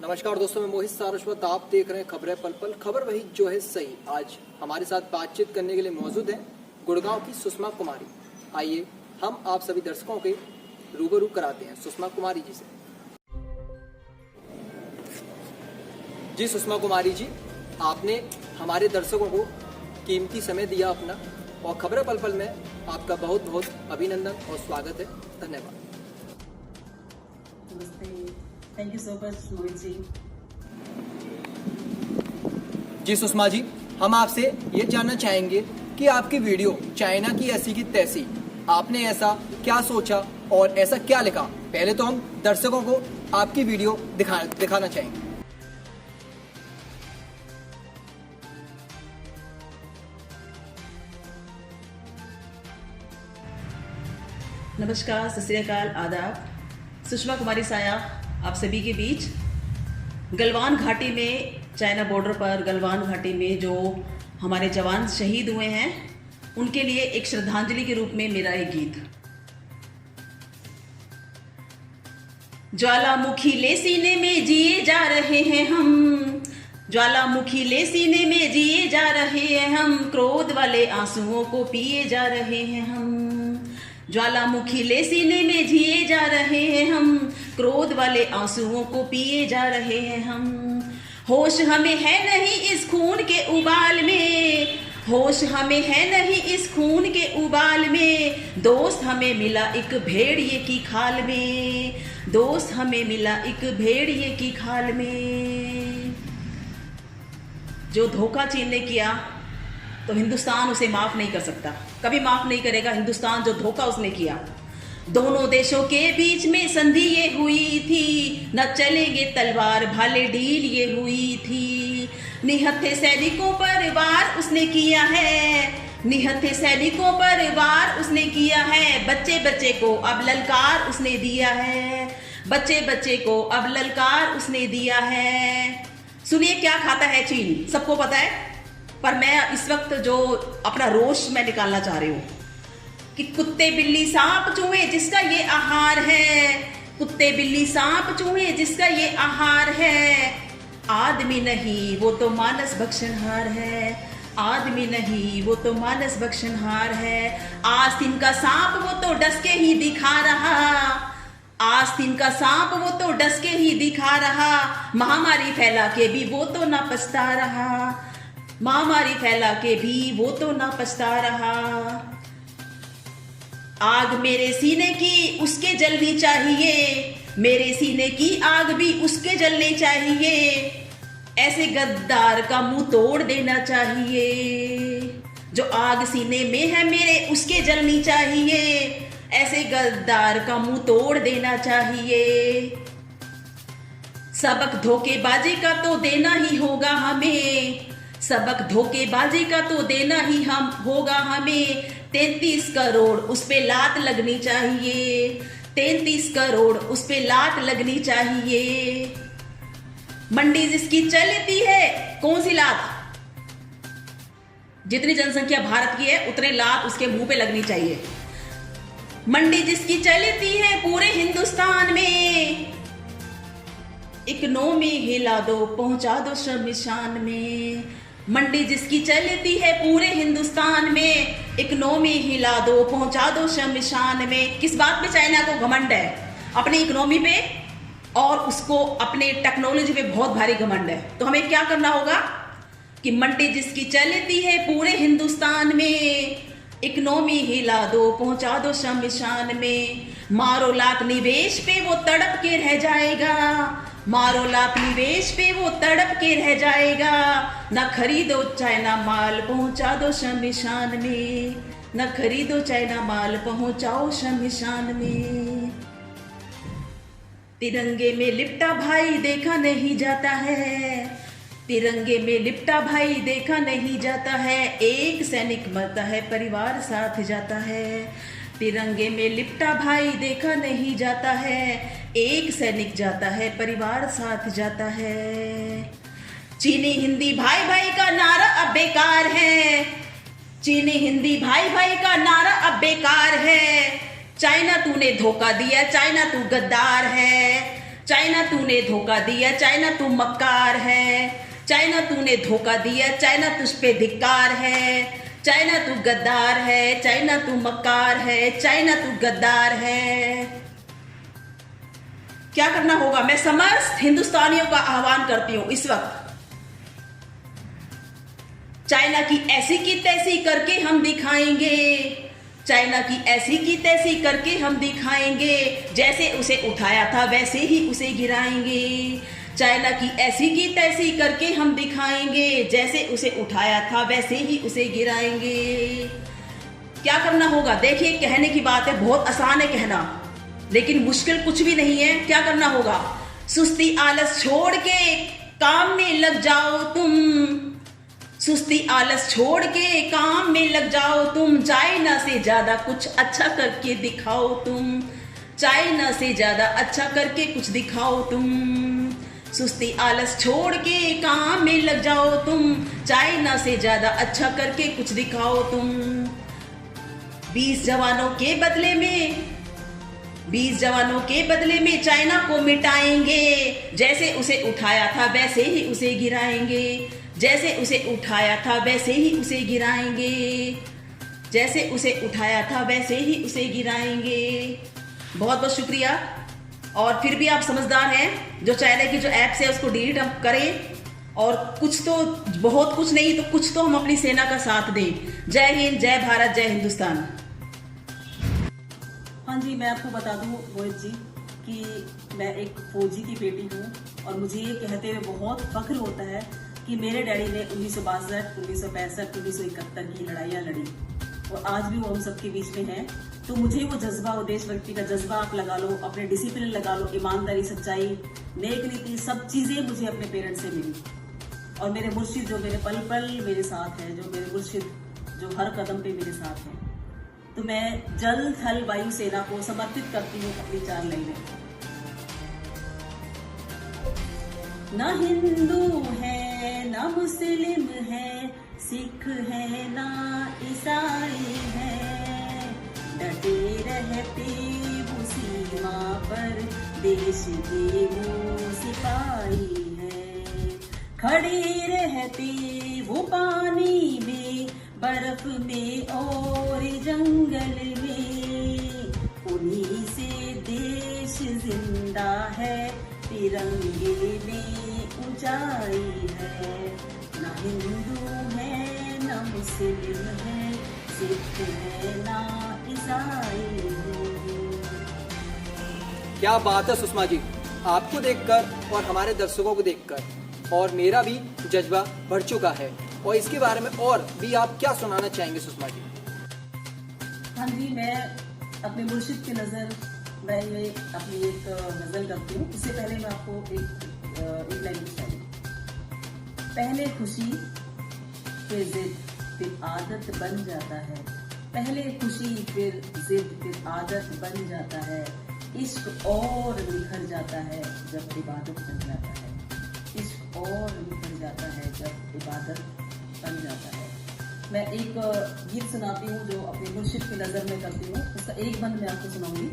नमस्कार दोस्तों, मैं मोहित सारस्वत। आप देख रहे हैं खबरें पल पल। खबर वही जो है सही। आज हमारे साथ बातचीत करने के लिए मौजूद है गुड़गांव की सुषमा कुमारी। आइए हम आप सभी दर्शकों के रूबरू कराते हैं सुषमा कुमारी जी से। जी सुषमा कुमारी जी, आपने हमारे दर्शकों को कीमती समय दिया अपना, और खबरें पल पल में आपका बहुत बहुत अभिनंदन और स्वागत है। धन्यवाद। Thank you so much Mohit ji. Ji Sushma ji, हम आपसे ये जानना चाहेंगे कि आपकी वीडियो चाइना की ऐसी की तैसी, आपने ऐसा क्या सोचा और ऐसा क्या लिखा? पहले तो हम दर्शकों को आपकी वीडियो दिखाना चाहेंगे। नमस्कार, सत श्री अकाल, आदाब। सुषमा कुमारी साया आप सभी के बीच गलवान घाटी में, चाइना बॉर्डर पर गलवान घाटी में जो हमारे जवान शहीद हुए हैं, उनके लिए एक श्रद्धांजलि के रूप में मेरा एक गीत। ज्वालामुखी ले सीने में जिए जा रहे हैं हम, ज्वालामुखी ले सीने में जिए जा रहे हैं हम, क्रोध वाले आंसुओं को पिए जा रहे हैं हम। ज्वालामुखी ले सीने में जिए जा रहे हैं हम, क्रोध वाले आंसुओं को पिए जा रहे हैं हम। होश हमें है नहीं इस खून के उबाल में, होश हमें है नहीं इस खून के उबाल में, दोस्त हमें मिला एक भेड़िए की खाल में, दोस्त हमें मिला एक भेड़िए की खाल में। जो धोखा चीन ने किया तो हिंदुस्तान उसे माफ नहीं कर सकता, कभी माफ नहीं करेगा हिंदुस्तान जो धोखा उसने किया। दोनों देशों के बीच में संधि ये हुई थी, न चलेंगे तलवार भाले डील ये हुई थी। निहत्थे सैनिकों पर वार उसने किया है, निहत्थे सैनिकों पर वार उसने किया है, बच्चे बच्चे को अब ललकार उसने दिया है, बच्चे बच्चे को अब ललकार उसने दिया है। सुनिए क्या खाता है चीन, सबको पता है, पर मैं इस वक्त जो अपना रोष मैं निकालना चाह रही हूँ कि कुत्ते बिल्ली सांप चूहे जिसका ये आहार है, कुत्ते बिल्ली सांप चूहे जिसका ये आहार है, आदमी नहीं वो तो मानस भक्षणहार है, आदमी नहीं वो तो मानस भक्षणहार है। आस्तीन का सांप वो तो डस के ही दिखा रहा, आस्तीन का सांप वो तो डस के ही दिखा रहा, महामारी फैला के भी वो तो ना पछता रहा, महामारी फैला के भी वो तो ना पछता रहा। आग मेरे सीने की उसके जलनी चाहिए, मेरे सीने की आग भी उसके जलनी चाहिए, ऐसे गद्दार का मुंह तोड़ देना चाहिए। जो आग सीने में है मेरे उसके जलनी चाहिए, ऐसे गद्दार का मुंह तोड़ देना चाहिए। सबक धोखेबाजी का तो देना ही होगा हमें, सबक धोखेबाजी का तो देना ही हम होगा हमें। 33 करोड़ उस पे लात लगनी चाहिए, 33 करोड़ उस पे लात लगनी चाहिए। मंडी जिसकी चलती है कौन सी लात, जितनी जनसंख्या भारत की है उतने लात उसके मुंह पे लगनी चाहिए। मंडी जिसकी चलती है पूरे हिंदुस्तान में, इकोनॉमी हिला दो पहुंचा दो शमशान में। मंडी जिसकी चलती है पूरे हिंदुस्तान में, इकोनॉमी हिला दो पहुंचा दो शमशान में। किस बात पे चाइना को घमंड है? अपनी इकोनॉमी पे और उसको अपने टेक्नोलॉजी पे बहुत भारी घमंड है। तो हमें क्या करना होगा कि मंडी जिसकी चलती है पूरे हिंदुस्तान में, इकोनॉमी हिला दो पहुंचा दो शमशान में। मारो लात निवेश पे वो तड़प के रह जाएगा, मारो लात निवेश पे वो तड़प के रह जाएगा। न खरीदो चाइना माल पहुंचा दो शमशान में, न खरीदो चाइना माल पहुंचाओ शमशान में। तिरंगे में लिपटा भाई देखा नहीं जाता है, तिरंगे में लिपटा भाई देखा नहीं जाता है, एक सैनिक मरता है परिवार साथ जाता है। तिरंगे में लिपटा भाई देखा नहीं जाता है, एक सैनिक जाता है परिवार साथ जाता है। चीनी हिंदी भाई भाई का नारा अब बेकार है, चीनी हिंदी भाई भाई का नारा अब बेकार है। चाइना तूने धोखा दिया, चाइना तू गद्दार है, चाइना तूने धोखा दिया, चाइना तू मक्कार है, चाइना तूने धोखा दिया, चाइना तुझ पे धिक्कार है, चाइना तू गद्दार है, चाइना तू मक्कार है, चाइना तू गद्दार है। क्या करना होगा? मैं समस्त हिंदुस्तानियों का आह्वान करती हूं इस वक्त, चाइना की ऐसी की तैसी करके हम दिखाएंगे, चाइना की ऐसी की तैसी करके हम दिखाएंगे, जैसे उसे उठाया था वैसे ही उसे गिराएंगे। चाइना की ऐसी की तैसी करके हम दिखाएंगे, जैसे उसे उठाया था वैसे ही उसे गिराएंगे। क्या करना होगा? देखिए, कहने की बात है, बहुत आसान है कहना, लेकिन मुश्किल कुछ भी नहीं है। क्या करना होगा? सुस्ती आलस छोड़ के काम में लग जाओ तुम, सुस्ती आलस छोड़ के काम में लग जाओ तुम, चाइना से ज्यादा कुछ अच्छा करके दिखाओ तुम, चाइना से ज्यादा अच्छा करके कुछ दिखाओ तुम। सुस्ती आलस छोड़ के काम में लग जाओ तुम, चाइना से ज्यादा अच्छा करके कुछ दिखाओ तुम। 20 जवानों के बदले में, 20 जवानों के बदले में चाइना को मिटाएंगे, जैसे उसे उठाया था वैसे ही उसे गिराएंगे, जैसे उसे उठाया था वैसे ही उसे गिराएंगे, जैसे उसे उठाया था वैसे ही उसे गिराएंगे। बहुत बहुत शुक्रिया। और फिर भी आप समझदार हैं, जो चाइना की जो ऐप्स है उसको डिलीट हम करें, और कुछ तो, बहुत कुछ नहीं तो कुछ तो हम अपनी सेना का साथ दें। जय हिंद, जय भारत, जय हिंदुस्तान। हाँ जी, मैं आपको बता दूं रोहित जी कि मैं एक फौजी की बेटी हूँ, और मुझे ये कहते हुए बहुत फख्र होता है कि मेरे डैडी ने 1962, 1965, 1971 की लड़ाइयाँ लड़ी, और आज भी वो हम सबके बीच में है। तो मुझे वो जज्बा, वो देशभक्ति का जज्बा आप लगा लो, अपने डिसिप्लिन लगा लो, ईमानदारी, सच्चाई, नेक नीति, सब चीजें मुझे अपने पेरेंट्स से मिली। और मेरे मुर्शिद जो मेरे पल पल मेरे साथ है, जो मेरे मुर्शिद जो हर कदम पे मेरे साथ है, तो मैं जल थल वायु सेना को समर्पित करती हूँ अपनी 4 लाइनें। ना हिंदू है, ना मुस्लिम है, सिख है, ना ईसाई है, डटे रहते वो सीमा पर, देश के वो सिपाही है, खड़े रहते वो पानी में, बर्फ में और जंगल में, उन्हीं से देश जिंदा है, तिरंगे में ऊंचाई है। ना हिंदू है, ना मुस्लिम है, सिख है, ना ईसाई है। क्या बात है सुषमा जी, आपको देखकर और हमारे दर्शकों को देखकर और मेरा भी जज्बा बढ़ चुका है। और इसके बारे में और भी आप क्या सुनाना चाहेंगे सुषमा जी? हाँ जी, मैं अपने मुर्शिद की नज़र, मैं ये अपनी एक गजल करती हूँ। इससे पहले मैं आपको एक लाइन बताऊँ। पहले खुशी फिर जिद फिर आदत बन जाता है, पहले खुशी फिर जिद फिर आदत बन जाता है, इश्क और निखर जाता है जब इबादत बन जाता है, इश्क और निखर जाता है जब इबादत बन जाता है। मैं एक गीत सुनाती हूँ जो अपने मुर्शिद की नजर में करती हूँ, उसका एक बंद मैं आपको सुनाऊंगी।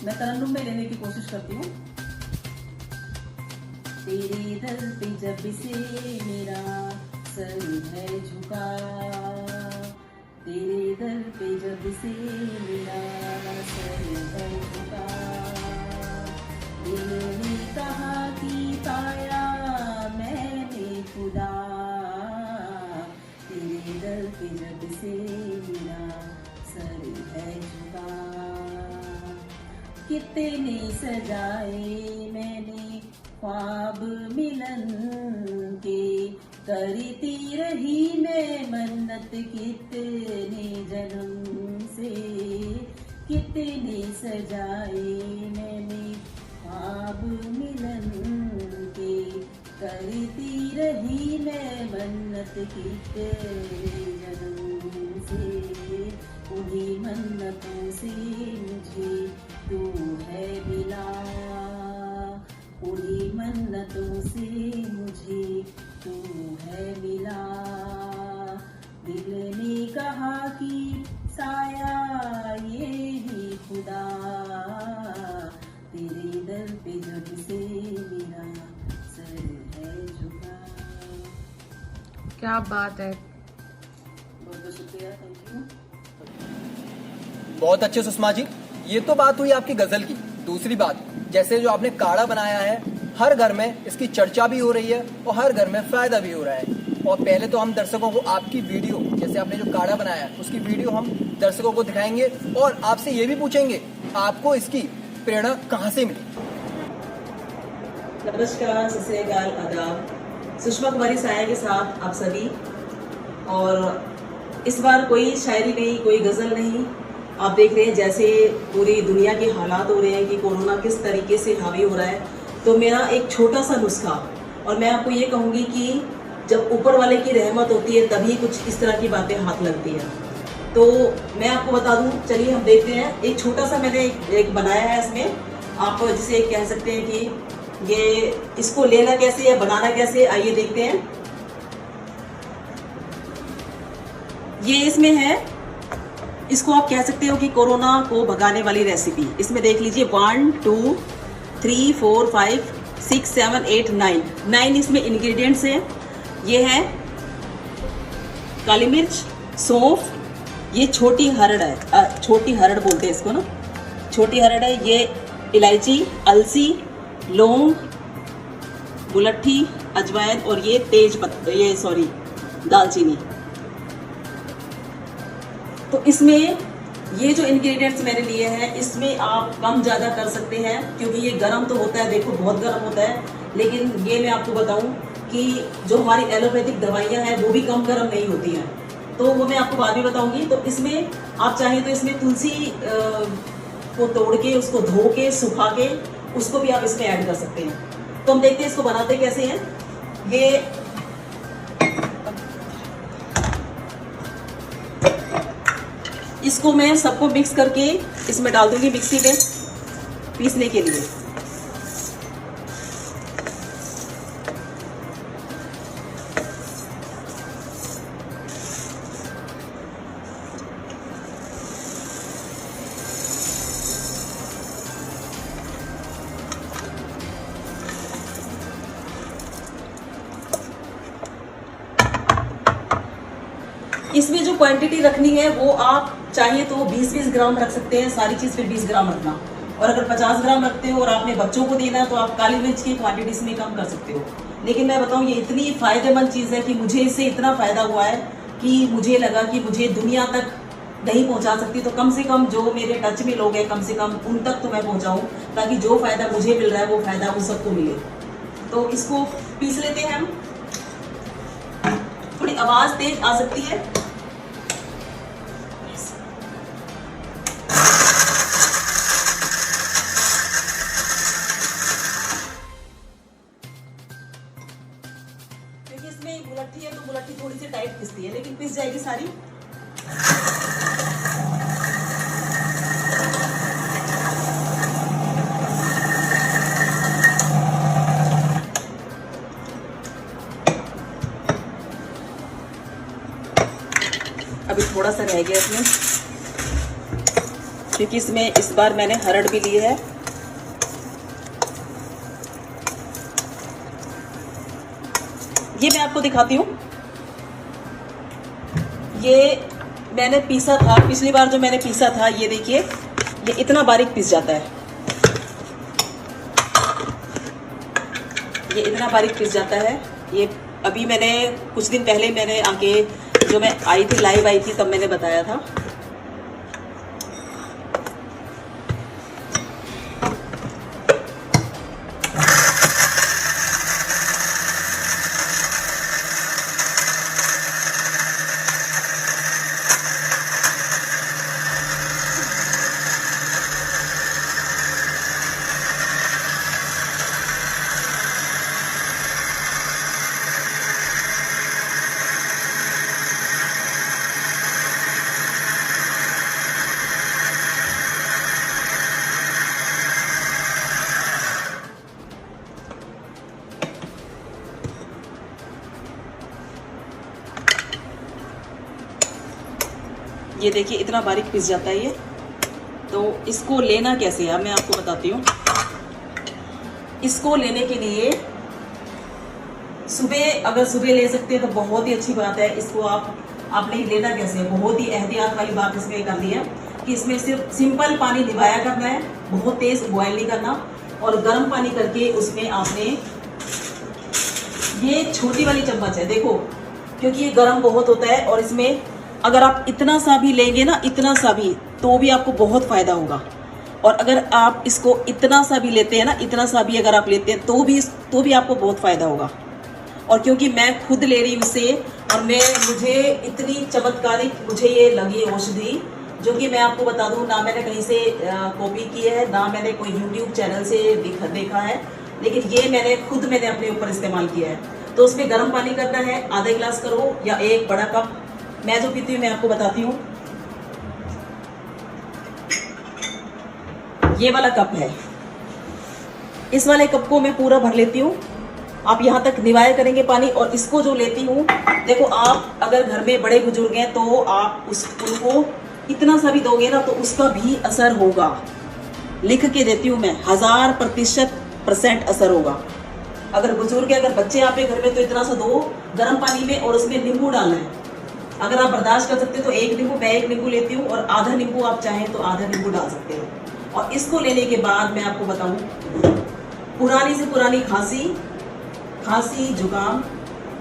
मैं तरन्नुम में लेने की कोशिश करती हूँ। तेरे दर पे जब से मेरा सर है झुका, तेरे दर पे जब से मेरा सर है झुका, दिल ने कहा कि पाया मैंने खुदा, तेरे दर पे जब से मेरा सर है झुका, कितने सजाए मैंने ख्वाब मिलन के, करती रही मैं मन्नत कितने जन्म से, कितने सजाए मैंने ख्वाब मिलन के, करती रही मैं मन्नत कितने जन्म से, उन्हीं मन्नतों से मुझे तू है मिला, उन्हीं मन्नतों से मुझे तू है मिला, दिल ने कहा कि साया ये ही खुदा, क्या बात है। बहुत बहुत शुक्रिया, थैंक यू। बहुत अच्छे सुषमा जी, ये तो बात हुई आपकी गजल की। दूसरी बात, जैसे जो आपने काढ़ा बनाया है, हर घर में इसकी चर्चा भी हो रही है और हर घर में फायदा भी हो रहा है। और पहले तो हम दर्शकों को आपकी वीडियो, जैसे आपने जो काढ़ा बनाया है उसकी वीडियो हम दर्शकों को दिखाएंगे और आपसे ये भी पूछेंगे आपको इसकी प्रेरणा कहाँ से मिली। नमस्कार, सत श्री अकाल, आदाब। सुषमा कुमारी साया के साथ आप सभी। और इस बार कोई शायरी नहीं, कोई गजल नहीं। आप देख रहे हैं जैसे पूरी दुनिया के हालात हो रहे हैं कि कोरोना किस तरीके से हावी हो रहा है, तो मेरा एक छोटा सा नुस्खा, और मैं आपको ये कहूँगी कि जब ऊपर वाले की रहमत होती है तभी कुछ इस तरह की बातें हाथ लगती हैं। तो मैं आपको बता दूं, चलिए हम देखते हैं। एक छोटा सा मैंने एक बनाया है, इसमें आप जिसे कह सकते हैं कि ये इसको लेना कैसे है, बनाना कैसे, आइए देखते हैं। ये इसमें है, इसको आप कह सकते हो कि कोरोना को भगाने वाली रेसिपी। इसमें देख लीजिए 1 2 3 4 5 6 7 8 9 इसमें इंग्रेडिएंट्स हैं। ये है काली मिर्च, सौंफ, ये छोटी हरड़ है, छोटी हरड़ बोलते हैं इसको ना, छोटी हरड़ है। ये इलायची, अलसी, लौंग, गुलट्ठी, अजवाइन और ये दालचीनी। तो इसमें ये जो इंग्रेडिएंट्स मैंने लिए हैं, इसमें आप कम ज़्यादा कर सकते हैं क्योंकि ये गर्म तो होता है, देखो बहुत गर्म होता है। लेकिन ये मैं आपको बताऊं कि जो हमारी एलोपैथिक दवाइयाँ हैं वो भी कम गर्म नहीं होती हैं, तो वो मैं आपको बाद में बताऊंगी। तो इसमें आप चाहें तो इसमें तुलसी को तोड़ के, उसको धो के, सुखा के, उसको भी आप इसमें ऐड कर सकते हैं। तो हम देखते हैं इसको बनाते कैसे हैं। ये इसको मैं सबको मिक्स करके इसमें डाल दूंगी मिक्सी में पीसने के लिए। इसमें जो क्वांटिटी रखनी है वो आप चाहिए तो 20-20 ग्राम रख सकते हैं, सारी चीज़ फिर 20 ग्राम रखना। और अगर 50 ग्राम रखते हो और आपने बच्चों को देना है तो आप काली मिर्च की क्वांटिटी इसमें कम कर सकते हो। लेकिन मैं बताऊं ये इतनी फ़ायदेमंद चीज़ है कि मुझे इससे इतना फ़ायदा हुआ है कि मुझे लगा कि मुझे दुनिया तक नहीं पहुंचा सकती तो कम से कम जो मेरे टच में लोग हैं, कम से कम उन तक तो मैं पहुंचाऊं, ताकि जो फ़ायदा मुझे मिल रहा है वो फ़ायदा उन सबको मिले। तो इसको पीस लेते हैं हम। थोड़ी आवाज़ तेज आ सकती है। इसमें गुलट्ठी है तो गुलट्ठी थोड़ी सी टाइट पिसती है, लेकिन पिस जाएगी सारी। अभी थोड़ा सा रह गया इसमें, क्योंकि इसमें इस बार मैंने हरड़ भी ली है। ये मैं आपको दिखाती हूँ। ये मैंने पीसा था पिछली बार, जो मैंने पीसा था, ये देखिए ये इतना बारीक पीस जाता है, ये इतना बारीक पीस जाता है। ये अभी मैंने कुछ दिन पहले मैंने आके, जो मैं आई थी, लाइव आई थी, तब मैंने बताया था। ये देखिए इतना बारीक पिस जाता है ये। तो इसको लेना कैसे है मैं आपको बताती हूँ। इसको लेने के लिए सुबह अगर सुबह ले सकते हैं तो बहुत ही अच्छी बात है। इसको आपने लेना कैसे है, बहुत ही एहतियात वाली बात इसमें करनी है कि इसमें सिर्फ सिंपल पानी निभाया करना है, बहुत तेज बॉयल नहीं करना। और गर्म पानी करके उसमें आपने, ये छोटी वाली चम्मच है देखो, क्योंकि ये गर्म बहुत होता है और इसमें अगर आप इतना सा भी लेंगे ना, इतना सा भी, तो भी आपको बहुत फायदा होगा। और अगर आप इसको इतना सा भी लेते हैं ना, इतना सा भी अगर आप लेते हैं तो भी आपको बहुत फायदा होगा। और क्योंकि मैं खुद ले रही हूँ इसे, और मुझे इतनी चमत्कारिक मुझे ये लगी औषधि, जो कि मैं आपको बता दूं, ना मैंने कहीं से कॉपी की है, ना मैंने कोई यूट्यूब चैनल से देखा है, लेकिन ये मैंने अपने ऊपर इस्तेमाल किया है। तो उसमें गर्म पानी करना है, आधा गिलास करो या एक बड़ा कप। मैं जो पीती हूँ मैं आपको बताती हूँ, ये वाला कप है, इस वाले कप को मैं पूरा भर लेती हूँ। आप यहाँ तक निवाया करेंगे पानी। और इसको जो लेती हूँ, देखो आप अगर घर में बड़े बुजुर्ग हैं तो आप उनको इतना सा भी दोगे ना तो उसका भी असर होगा। लिख के देती हूँ मैं, 1000% असर होगा। अगर बुजुर्ग है, अगर बच्चे आपके घर में, तो इतना सा दो गर्म पानी में, और उसमें नींबू डालना है। अगर आप बर्दाश्त कर सकते हो तो एक नींबू, मैं एक नींबू लेती हूँ, और आधा नींबू आप चाहें तो आधा नींबू डाल सकते हो। और इसको लेने के बाद मैं आपको बताऊं, पुरानी से पुरानी खांसी, जुकाम,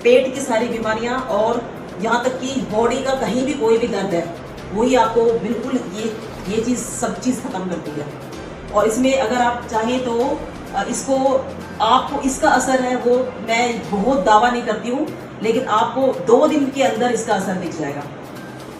पेट की सारी बीमारियां, और यहाँ तक कि बॉडी का कहीं भी कोई भी दर्द है, वही आपको बिल्कुल ये चीज़ सब चीज़ खत्म करती है। और इसमें अगर आप चाहें तो आपको इसका असर है वो, मैं बहुत दावा नहीं करती हूँ, लेकिन आपको 2 दिन के अंदर इसका असर दिख जाएगा।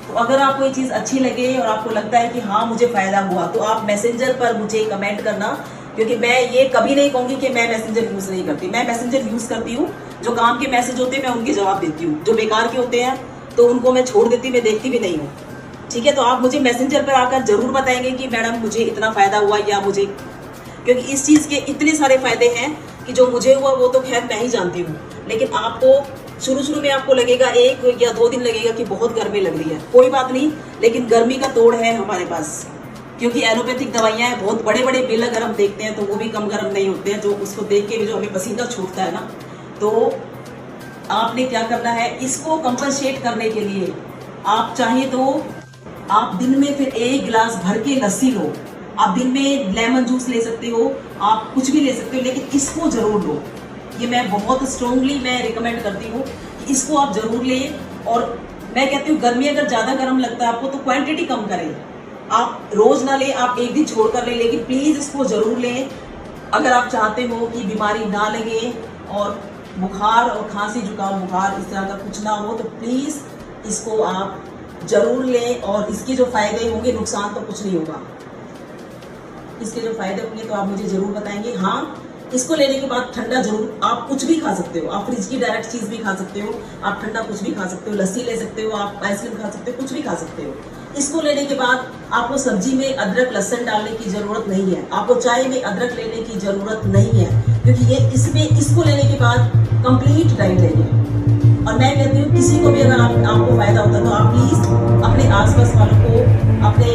तो अगर आपको ये चीज़ अच्छी लगे और आपको लगता है कि हाँ मुझे फ़ायदा हुआ, तो आप मैसेंजर पर मुझे कमेंट करना, क्योंकि मैं ये कभी नहीं कहूँगी कि मैं मैसेंजर यूज़ नहीं करती। मैं मैसेंजर यूज़ करती हूँ, जो काम के मैसेज होते हैं मैं उनके जवाब देती हूँ, जो बेकार के होते हैं तो उनको मैं छोड़ देती, मैं देखती भी नहीं हूँ। ठीक है, तो आप मुझे मैसेंजर पर आकर जरूर बताएंगे कि मैडम मुझे इतना फ़ायदा हुआ, या मुझे, क्योंकि इस चीज़ के इतने सारे फ़ायदे हैं कि जो मुझे हुआ वो तो खैर मैं ही जानती हूँ, लेकिन आपको शुरू में आपको लगेगा 1 या 2 दिन लगेगा कि बहुत गर्मी लग रही है, कोई बात नहीं, लेकिन गर्मी का तोड़ है हमारे पास, क्योंकि एलोपैथिक दवाइयाँ हैं। बहुत बड़े बड़े बिल अगर हम देखते हैं तो वो भी कम गर्म नहीं होते हैं, जो उसको देख के भी जो हमें पसीना छूटता है ना। तो आपने क्या करना है, इसको कंपनसेट करने के लिए आप चाहें तो आप दिन में फिर 1 गिलास भर के लस्सी लो, आप दिन में लेमन जूस ले सकते हो, आप कुछ भी ले सकते हो, लेकिन इसको जरूर लो। ये मैं बहुत स्ट्रांगली मैं रिकमेंड करती हूँ कि इसको आप जरूर लें। और मैं कहती हूँ गर्मी अगर ज़्यादा गर्म लगता है आपको तो क्वांटिटी कम करें, आप रोज़ ना लें, आप एक दिन छोड़ कर लें, लेकिन प्लीज़ इसको ज़रूर लें। अगर आप चाहते हो कि बीमारी ना लगे और बुखार और खांसी जुकाम बुखार इस तरह का कुछ ना हो, तो प्लीज़ इसको आप ज़रूर लें। और इसके जो फ़ायदे होंगे, नुकसान तो कुछ नहीं होगा, इसके जो फ़ायदे होंगे तो आप मुझे ज़रूर बताएंगे। हाँ, इसको लेने के बाद ठंडा जरूर, आप कुछ भी खा सकते हो, आप फ्रिज की डायरेक्ट चीज़ भी खा सकते हो, आप ठंडा कुछ भी खा सकते हो, लस्सी ले सकते हो, आप आइसक्रीम खा सकते हो, कुछ भी खा सकते हो। इसको लेने के बाद आपको सब्जी में अदरक लहसुन डालने की ज़रूरत नहीं है, आपको चाय में अदरक लेने की ज़रूरत नहीं है, क्योंकि ये इसको लेने के बाद कंप्लीट डाइट लेंगे। और मैं कहती हूँ किसी को भी अगर आपको फायदा होता है तो आप प्लीज़ अपने आसपास वालों को, अपने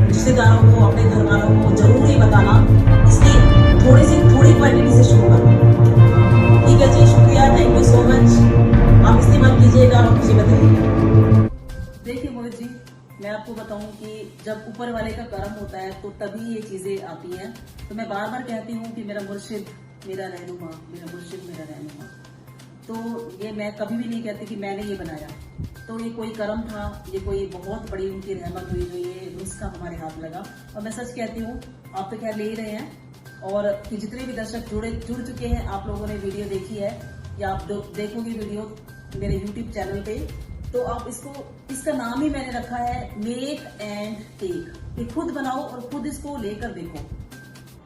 रिश्तेदारों को, अपने घर वालों को जरूर ये बताना। इसकी थोड़ी क्वांटिटी से शुरू करो। ठीक है जी, शुक्रिया, थैंक यू सो मच। आप इस्तेमाल कीजिएगा और मुझे बताइएगा। देखिए मोहित जी, मैं आपको बताऊं कि जब ऊपर वाले का करम होता है तो तभी ये चीजें आती हैं। तो मैं बार बार कहती हूँ कि मेरा मुर्शिद मेरा रहनुमा, मेरा मुर्शिद मेरा रहनुमा। तो ये मैं कभी भी नहीं कहती कि मैंने ये बनाया, तो ये कोई करम था, ये कोई बहुत बड़ी उनकी रहमत हुई जो ये नुस्खा हमारे हाथ लगा। और मैं सच कहती हूँ, आप तो खैर ले ही रहे हैं, और कि जितने भी दर्शक जुड़ चुके हैं, आप लोगों ने वीडियो देखी है या आप देखोगे वीडियो मेरे यूट्यूब चैनल पे, तो आप इसका नाम ही मैंने रखा है मेक एंड टेक, कि खुद बनाओ और खुद इसको लेकर देखो।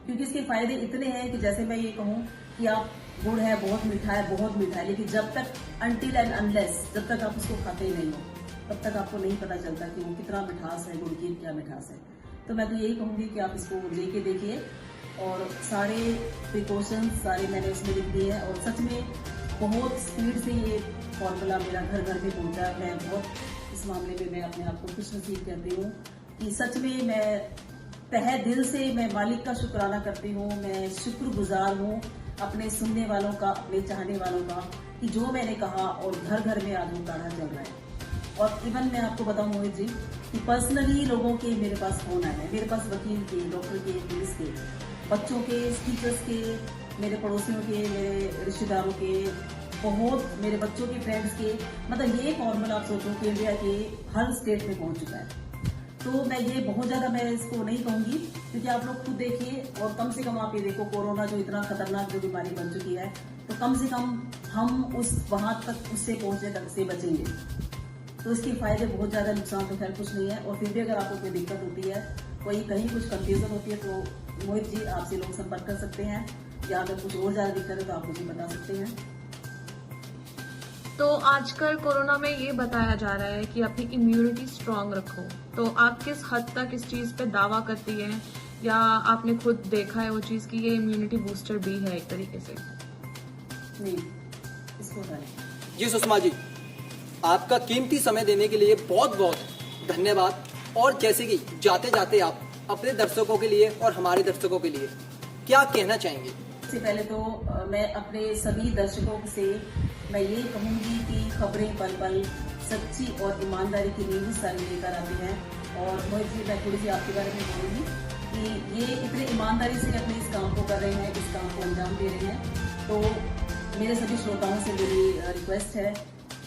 क्योंकि इसके फायदे इतने हैं कि जैसे मैं ये कहूँ कि आप गुड़ है बहुत मीठा है, बहुत मीठा है, लेकिन जब तक अनटिल एंड अनलेस जब तक आप उसको खाते ही नहीं हो तब तक आपको नहीं पता चलता कि वो कितना मिठास है, गुड़ की क्या मिठास है। तो मैं तो यही कहूँगी कि आप इसको लेके देखिए, और सारे प्रिकॉशंस सारे मैंने उसमें लिख दिए हैं। और सच में बहुत स्पीड से ये फॉर्मूला मेरा घर घर में पहुंचा है। मैं बहुत इस मामले में मैं अपने आप को खुशनसीब करती हूँ कि सच में मैं तहे दिल से मैं मालिक का शुक्राना करती हूँ, मैं शुक्रगुजार हूँ अपने सुनने वालों का, अपने चाहने वालों का, कि जो मैंने कहा और घर घर में आज वो काढ़ा चल रहा है। और इवन मैं आपको बताऊं मोहित जी कि पर्सनली लोगों के मेरे पास फोन आए हैं, मेरे पास वकील के, डॉक्टर के, पुलिस के, बच्चों के, टीचर्स के, मेरे पड़ोसियों के, मेरे रिश्तेदारों के, बहुत मेरे बच्चों के फ्रेंड्स के, मतलब ये फॉर्मूला आप सोचो कि इंडिया के हर स्टेट में पहुंच चुका है। तो मैं ये बहुत ज्यादा मैं इसको नहीं कहूंगी, क्योंकि आप लोग खुद देखिए, और कम से कम आप ये देखो कोरोना जो इतना खतरनाक जो बीमारी बन चुकी है, तो कम से कम हम उस वहां तक उससे पहुंचने तक से बचेंगे। तो इसके फायदे बहुत ज्यादा, नुकसान तो खैर कुछ नहीं है। और फिर भी अगर आपको कोई दिक्कत होती है, कोई कहीं कुछ कंफ्यूजन होती है, तो मोहित जी आपसे लोग संपर्क कर सकते हैं, या अगर कुछ और ज्यादा दिक्कत है तो आप मुझे बता सकते हैं। तो आजकल कोरोना में ये बताया जा रहा है कि अपनी इम्यूनिटी स्ट्रांग रखो, तो आप किस हद तक इस चीज पे दावा करती हैं, या आपने खुद देखा है वो चीज कि ये इम्यूनिटी बूस्टर भी है एक तरीके से? नहीं, इसको डालें। जी सुषमा जी, आपका कीमती समय देने के लिए बहुत बहुत धन्यवाद। और जैसे कि जाते जाते आप अपने दर्शकों के लिए और हमारे दर्शकों के लिए क्या कहना चाहेंगे? सबसे पहले तो मैं अपने सभी दर्शकों से मैं ये कहूंगी कि खबरें पल पल सच्ची और ईमानदारी की न्यूज सारी लेकर आती हैं। और मोहित जी, मैं थोड़ी सी आपके बारे में बोलूंगी कि ये इतने ईमानदारी से अपने इस काम को कर रहे हैं, इस काम को अंजाम दे रहे हैं। तो मेरे सभी श्रोताओं से मेरी रिक्वेस्ट है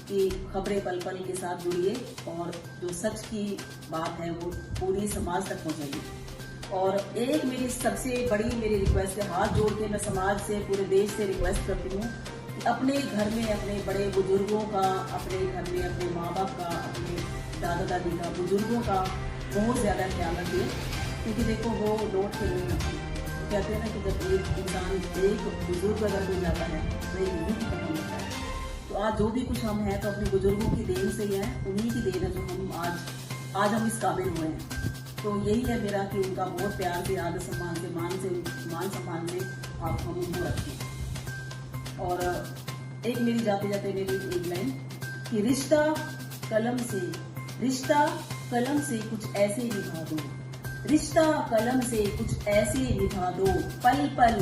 कि खबरें पल पल के साथ जुड़िए, और जो सच की बात है वो पूरी समाज तक पहुंचाइए। और एक मेरी सबसे बड़ी मेरी रिक्वेस्ट है, हाथ जोड़ के मैं समाज से, पूरे देश से रिक्वेस्ट करती हूँ कि अपने घर में अपने बड़े बुजुर्गों का, अपने घर में अपने माँ बाप का, अपने दादा दादी का, बुजुर्गों का बहुत ज्यादा ख्याल रखिए। क्योंकि देखो वो लौट के नहीं आते। तो कहते हैं ना कि जब एक इंसान, एक बुजुर्ग अगर हो जाता है तो एक युग खत्म होता है। तो आज जो भी कुछ हम हैं तो अपने बुजुर्गों की देन से ही है, उन्हीं की देन है जो हम आज हम इस काबिल हुए हैं। तो यही है मेरा कि उनका बहुत प्यार से, आदर सम्मान से, मान सम्मान से आप हम उनको रखें। और एक मेरी जाते जाते मेरी एक लाइन कि रिश्ता कलम से कुछ ऐसे निभा दो, रिश्ता कलम से कुछ ऐसे निभा दो, पल पल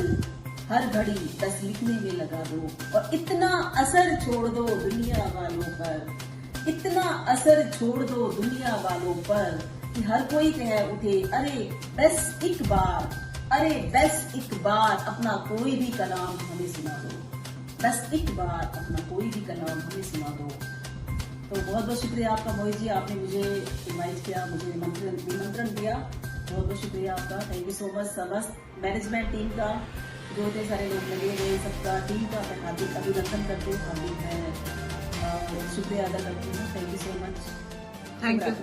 हर घड़ी बस लिखने में लगा दो, और इतना असर छोड़ दो दुनिया वालों पर, इतना असर छोड़ दो दुनिया वालों पर कि हर कोई कह उठे, अरे बस एक बार, अरे बस एक बार अपना कोई भी कलाम हमें सुना दो, बस एक बार अपना कोई भी कलाम हमें सुना दो। तो बहुत बहुत शुक्रिया आपका मोहित जी, आपने मुझे इनवाइट किया, मुझे निमंत्रण दिया, बहुत बहुत शुक्रिया आपका। Thank you so much. समस्त मैनेजमेंट टीम का, जो इतने सारे लोग लगे हुए, सबका टीम का मैं हार्दिक अभिनंदन करती हूँ, हार्दिक मैं शुक्रिया अदा करती हूँ। Thank you so much. Thank you.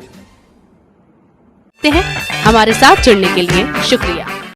हमारे साथ जुड़ने के लिए शुक्रिया।